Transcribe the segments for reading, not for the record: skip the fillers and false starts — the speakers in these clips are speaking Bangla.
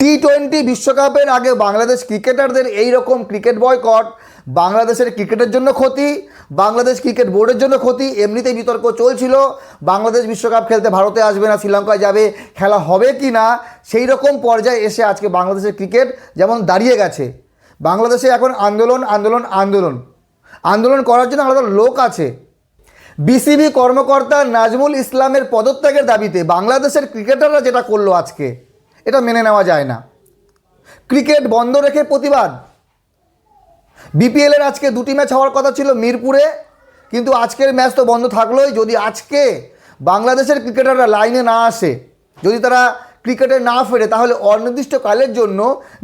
টি-20 বিশ্বকাপের আগে বাংলাদেশ ক্রিকেটারদের এই রকম ক্রিকেট বয়কট বাংলাদেশের ক্রিকেটের জন্য ক্ষতি, বাংলাদেশ ক্রিকেট বোর্ডের জন্য ক্ষতি। এমনিতেই বিতর্ক চলছিল বাংলাদেশ বিশ্বকাপ খেলতে ভারতে আসবে না, শ্রীলঙ্কায় যাবে, খেলা হবে কি না, সেই রকম পর্যায়ে এসে আজকে বাংলাদেশের ক্রিকেট যেমন দাঁড়িয়ে গেছে। বাংলাদেশে এখন আন্দোলন আন্দোলন আন্দোলন আন্দোলন করার জন্য আলাদা লোক আছে। বিসিবি কর্মকর্তা নাজমুল ইসলামের পদত্যাগের দাবিতে বাংলাদেশের ক্রিকেটাররা যেটা করলো আজকে, এটা মেনে নেওয়া যায় না। ক্রিকেট বন্ধ রেখে প্রতিবাদ। বিপিএলের আজকে 2টি ম্যাচ হওয়ার কথা ছিল মিরপুরে, কিন্তু আজকের ম্যাচ তো বন্ধ থাকলোই। যদি আজকে বাংলাদেশের ক্রিকেটাররা লাইনে না আসে, যদি তারা ক্রিকেটে না ফেরে, তাহলে অনির্দিষ্টকালের জন্য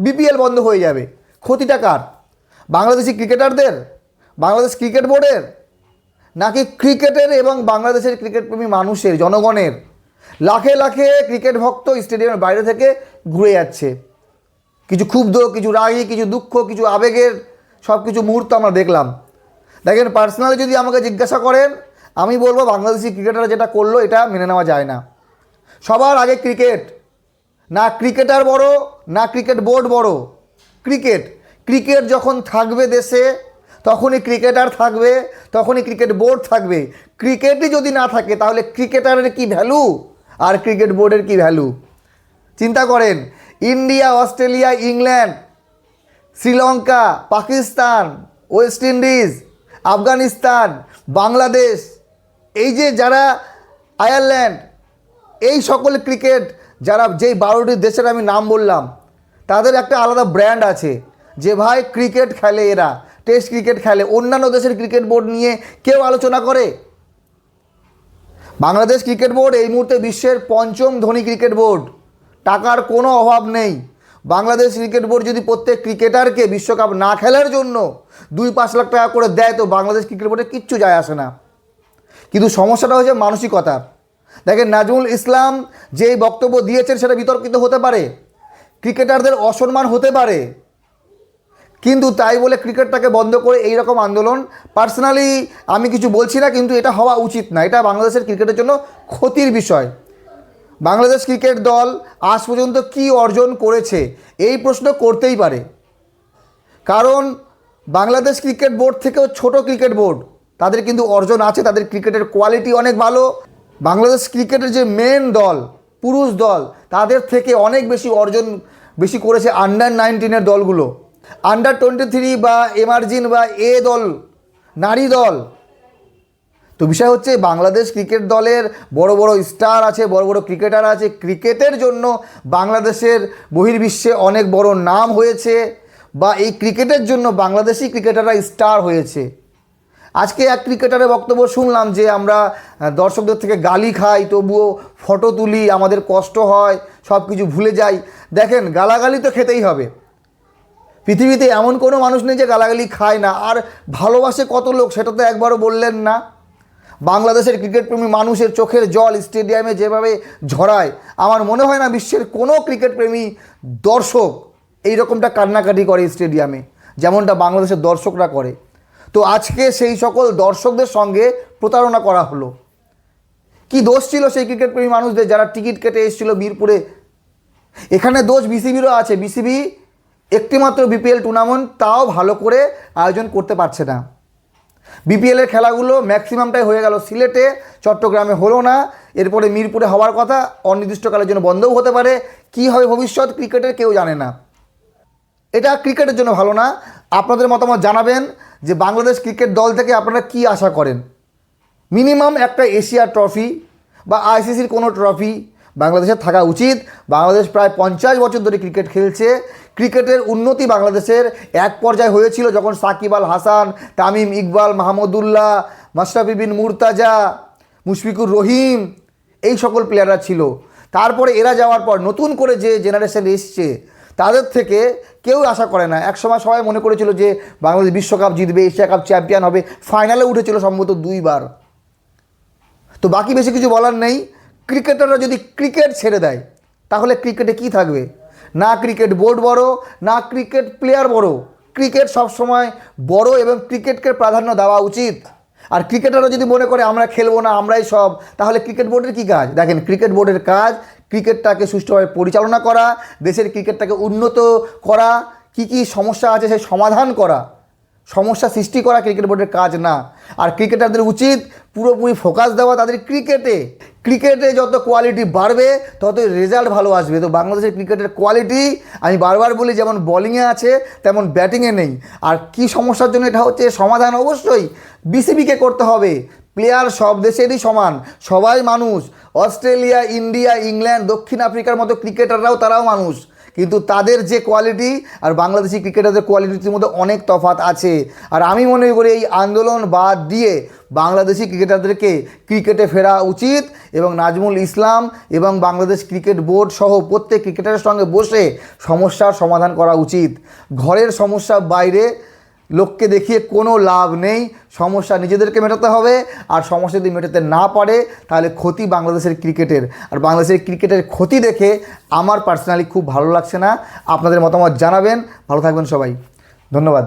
বিপিএল বন্ধ হয়ে যাবে। ক্ষতিটা কার? বাংলাদেশি ক্রিকেটারদের, বাংলাদেশ ক্রিকেট বোর্ডের, নাকি ক্রিকেটের এবং বাংলাদেশের ক্রিকেটপ্রেমী মানুষের, জনগণের? লাখে লাখে ক্রিকেট ভক্ত স্টেডিয়ামের বাইরে থেকে ঘুরে যাচ্ছে। কিছু ক্ষুব্ধ, কিছু রাগী, কিছু দুঃখ, কিছু আবেগের সব কিছু মুহূর্ত আমরা দেখলাম। দেখেন, পার্সোনালি যদি আমাকে জিজ্ঞাসা করেন, আমি বলবো বাংলাদেশি ক্রিকেটাররা যেটা করলো এটা মেনে নেওয়া যায় না। সবার আগে ক্রিকেট। না ক্রিকেটার বড়, না ক্রিকেট বোর্ড বড়। ক্রিকেট ক্রিকেট যখন থাকবে দেশে, তখনই ক্রিকেটার থাকবে, তখনই ক্রিকেট বোর্ড থাকবে। ক্রিকেটই যদি না থাকে, তাহলে ক্রিকেটারের কি ভ্যালু আর ক্রিকেট বোর্ডের কি ভ্যালু? চিন্তা করেন, India, Australia, England, Sri Lanka, Pakistan, West Indies, Afghanistan, Bangladesh, এই যে যারা আয়ারল্যান্ড, এই সকল ক্রিকেট যারা যেই 12টি দেশের আমি নাম বললাম, তাদের একটা আলাদা ব্র্যান্ড আছে যে ভাই ক্রিকেট খেলে, এরা টেস্ট ক্রিকেট খেলে। অন্যান্য দেশের ক্রিকেট বোর্ড নিয়ে কেউ আলোচনা করে? বাংলাদেশ ক্রিকেট বোর্ড এই মুহূর্তে বিশ্বের 5ম ধনী ক্রিকেট বোর্ড। টাকার কোনো অভাব নেই। বাংলাদেশ ক্রিকেট বোর্ড যদি প্রত্যেক ক্রিকেটারকে বিশ্বকাপ না খেলার জন্য 2-5 লাখ টাকা করে দেয়, তো বাংলাদেশ ক্রিকেট বোর্ডে কিচ্ছু যায় আসে না। কিন্তু সমস্যাটা হচ্ছে মানসিকতার। দেখেন, নাজমুল ইসলাম যেই বক্তব্য দিয়েছেন সেটা বিতর্কিত হতে পারে, ক্রিকেটারদের অসম্মান হতে পারে, কিন্তু তাই বলে ক্রিকেটটাকে বন্ধ করে এই রকম আন্দোলন, পার্সোনালি আমি কিছু বলছি না, কিন্তু এটা হওয়া উচিত না। এটা বাংলাদেশের ক্রিকেটের জন্য ক্ষতির বিষয়। বাংলাদেশ ক্রিকেট দল আজ পর্যন্ত কি অর্জন করেছে, এই প্রশ্ন করতেই পারে। কারণ বাংলাদেশ ক্রিকেট বোর্ড থেকেও ছোট ক্রিকেট বোর্ড, তাদের কিন্তু অর্জন আছে, তাদের ক্রিকেটের কোয়ালিটি অনেক ভালো। বাংলাদেশ ক্রিকেটের যে মেন দল, পুরুষ দল, তাদের থেকে অনেক বেশি অর্জন বেশি করেছে আন্ডার-19 দলগুলো। আন্ডার-23 বা এমার্জিং বা এ দল, নারী দল। তো বিষয় হচ্ছে, বাংলাদেশ ক্রিকেট দলের বড় বড় স্টার আছে, বড় বড় ক্রিকেটার আছে। ক্রিকেটের জন্য বাংলাদেশের বহির্বিশ্বে অনেক বড় নাম হয়েছে, বা এই ক্রিকেটের জন্য বাংলাদেশি ক্রিকেটাররা স্টার হয়েছে। আজকে এক ক্রিকেটারের বক্তব্য শুনলাম যে আমরা দর্শকদের থেকে গালি খাই, তবুও ফটো তুলি, আমাদের কষ্ট হয়, সব কিছু ভুলে যাই। দেখেন, গালাগালি তো খেতেই হবে। পৃথিবীতে এমন কোনো মানুষ নেই যে গালাগালি খায় না। আর ভালোবাসে কত লোক, সেটা তো একবারও বললেন না। বাংলাদেশের ক্রিকেটপ্রেমী মানুষের চোখের জল স্টেডিয়ামে যেভাবে ঝরায়, আমার মনে হয় না বিশ্বের কোনো ক্রিকেটপ্রেমী দর্শক এই রকমটা কান্নাকাটি করে স্টেডিয়ামে, যেমনটা বাংলাদেশের দর্শকরা করে। তো আজকে সেই সকল দর্শকদের সঙ্গে প্রতারণা করা হলো। কি দোষ ছিল সেই ক্রিকেটপ্রেমী মানুষদের যারা টিকিট কেটে এসেছিল মিরপুরে? এখানে দোষ বিসিবিরও আছে। বিসিবি একটিমাত্র বিপিএল টুর্নামেন্ট তাও ভালো করে আয়োজন করতে পারছে না। বিপিএলের খেলাগুলো ম্যাক্সিমামটাই হয়ে গেল সিলেটে, চট্টগ্রামে হলো না। এরপরে মিরপুরে হওয়ার কথা, অনির্দিষ্টকালের জন্য বন্ধও হতে পারে। কী হবে ভবিষ্যৎ ক্রিকেটের কেউ জানে না। এটা ক্রিকেটের জন্য ভালো না। আপনাদের মতামত জানাবেন যে বাংলাদেশ ক্রিকেট দল থেকে আপনারা কি আশা করেন। মিনিমাম একটা এশিয়া ট্রফি বা আইসিসির কোনো ট্রফি বাংলাদেশের থাকা উচিত। বাংলাদেশ প্রায় 50 বছর ধরে ক্রিকেট খেলছে। ক্রিকেটের উন্নতি বাংলাদেশের এক পর্যায়ে হয়েছিল যখন সাকিব আল হাসান, তামিম ইকবাল, মাহমুদুল্লাহ, মাশরাফি বিন মুর্তাজা, মুশফিকুর রহিম, এই সকল প্লেয়াররা ছিল। তারপরে এরা যাওয়ার পর নতুন করে যে জেনারেশন এসছে, তাদের থেকে কেউ আশা করে না। একসময় সবাই মনে করেছিল যে বাংলাদেশ বিশ্বকাপ জিতবে, এশিয়া কাপ চ্যাম্পিয়ন হবে, ফাইনালে উঠেছিল সম্ভবত 2 বার। তো বাকি বেশি কিছু বলার নেই। ক্রিকেটাররা যদি ক্রিকেট ছেড়ে দেয়, তাহলে ক্রিকেটে কি থাকবে? না ক্রিকেট বোর্ড বড়, না ক্রিকেট প্লেয়ার বড়। ক্রিকেট সবসময় বড় এবং ক্রিকেটকে প্রাধান্য দেওয়া উচিত। আর ক্রিকেটাররা যদি মনে করে আমরা খেলবো না, আমরাই সব, তাহলে ক্রিকেট বোর্ডের কী কাজ? দেখেন, ক্রিকেট বোর্ডের কাজ ক্রিকেটটাকে সুষ্ঠুভাবে পরিচালনা করা, দেশের ক্রিকেটটাকে উন্নত করা, কি সমস্যা আছে সেই সমাধান করা, সমস্যা সৃষ্টি করা ক্রিকেট বোর্ডের কাজ না। আর ক্রিকেটারদের উচিত পুরোপুরি ফোকাস দেওয়া তাদের ক্রিকেটে যত কোয়ালিটি বাড়বে ততই রেজাল্ট ভালো আসবে। তো বাংলাদেশের ক্রিকেটের কোয়ালিটি আমি বারবার বলি যেমন বোলিংয়ে আছে তেমন ব্যাটিংয়ে নেই। আর কি সমস্যার জন্য এটা হচ্ছে, সমাধান অবশ্যই বিসিবিকে করতে হবে। প্লেয়ার সব দেশেরই সমান, সবাই মানুষ। অস্ট্রেলিয়া, ইন্ডিয়া, ইংল্যান্ড, দক্ষিণ আফ্রিকার মতো ক্রিকেটাররাও তারাও মানুষ, কিন্তু তাদের যে কোয়ালিটি আর বাংলাদেশি ক্রিকেটারদের কোয়ালিটির মধ্যে অনেক তফাৎ আছে। আর আমি মনে করি এই আন্দোলন বাদ দিয়ে বাংলাদেশি ক্রিকেটারদেরকে ক্রিকেটে ফেরা উচিত এবং নাজমুল ইসলাম এবং বাংলাদেশ ক্রিকেট বোর্ড সহ প্রত্যেক ক্রিকেটারের সঙ্গে বসে সমস্যার সমাধান করা উচিত। ঘরের সমস্যা বাইরে লোককে দেখিয়ে কোনো লাভ নেই, সমস্যা নিজেদেরকে মেটাতে হবে। আর সমস্যা যদি মেটাতে না পারে তাহলে ক্ষতি বাংলাদেশের ক্রিকেটের। আর বাংলাদেশের ক্রিকেটের ক্ষতি দেখে আমার পার্সোনালি খুব ভালো লাগছে না। আপনাদের মতামত জানাবেন। ভালো থাকবেন সবাই, ধন্যবাদ।